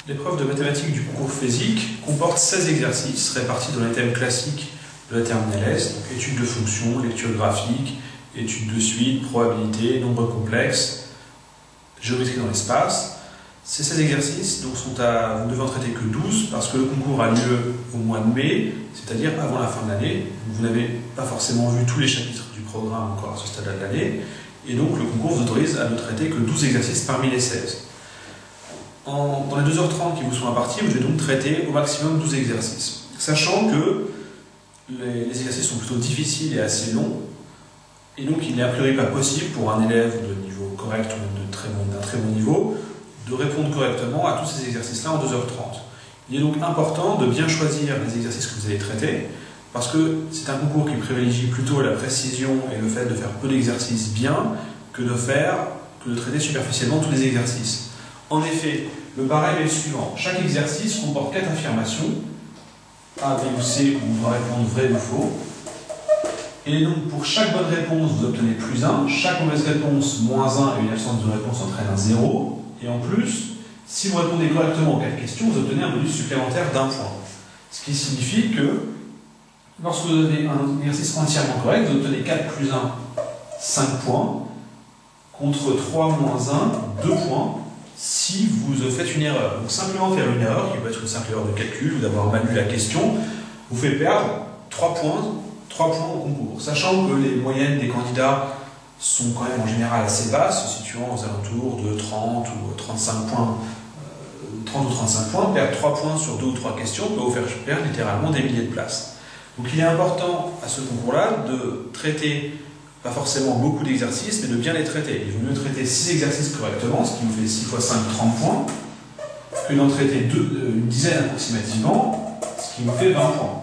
L'épreuve de mathématiques du concours physique comporte 16 exercices répartis dans les thèmes classiques de la terminale S, donc études de fonctions, lecture graphique, études de suite, probabilité, nombres complexes, géométrie dans l'espace. Ces 16 exercices donc, vous ne devez en traiter que 12 parce que le concours a lieu au mois de mai, c'est-à-dire avant la fin de l'année. Vous n'avez pas forcément vu tous les chapitres du programme encore à ce stade de l'année, et donc le concours vous autorise à ne traiter que 12 exercices parmi les 16. Dans les 2h30 qui vous sont impartis, vous devez donc traiter au maximum 12 exercices. Sachant que les exercices sont plutôt difficiles et assez longs, et donc il n'est a priori pas possible pour un élève de niveau correct ou même d'un très bon niveau de répondre correctement à tous ces exercices-là en 2h30. Il est donc important de bien choisir les exercices que vous allez traiter, parce que c'est un concours qui privilégie plutôt la précision et le fait de faire peu d'exercices bien que de traiter superficiellement tous les exercices. En effet, le barème est le suivant. Chaque exercice comporte 4 affirmations, A, B ou C, où on doit répondre vrai ou faux. Et donc, pour chaque bonne réponse, vous obtenez plus 1. Chaque mauvaise réponse, moins 1, et une absence de réponse entraîne un 0. Et en plus, si vous répondez correctement aux 4 questions, vous obtenez un bonus supplémentaire d'1 point. Ce qui signifie que, lorsque vous avez un exercice entièrement correct, vous obtenez 4 plus 1, 5 points, contre 3 moins 1, 2 points, si vous faites une erreur. Donc simplement faire une erreur, qui peut être une simple erreur de calcul ou d'avoir mal lu la question, vous fait perdre 3 points au concours. Sachant que les moyennes des candidats sont quand même en général assez basses, se situant aux alentours de 30 ou 35 points. 30 ou 35 points, perdre 3 points sur 2 ou 3 questions peut vous faire perdre littéralement des milliers de places. Donc il est important à ce concours-là de traiter pas forcément beaucoup d'exercices, mais de bien les traiter. Il vaut mieux traiter 6 exercices correctement, ce qui vous fait 6 x 5, 30 points, que d'en traiter une dizaine approximativement, ce qui vous fait 20 points.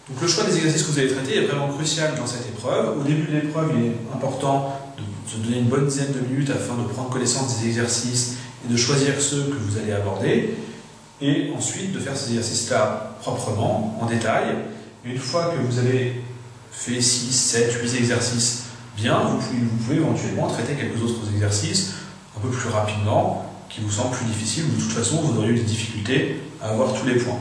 Donc le choix des exercices que vous allez traiter est vraiment crucial dans cette épreuve. Au début de l'épreuve, il est important de se donner une bonne dizaine de minutes afin de prendre connaissance des exercices et de choisir ceux que vous allez aborder, et ensuite de faire ces exercices-là proprement, en détail. Et une fois que vous avez fait 6, 7, 8 exercices bien, vous pouvez éventuellement traiter quelques autres exercices un peu plus rapidement, qui vous semblent plus difficiles, ou de toute façon vous aurez eu des difficultés à avoir tous les points.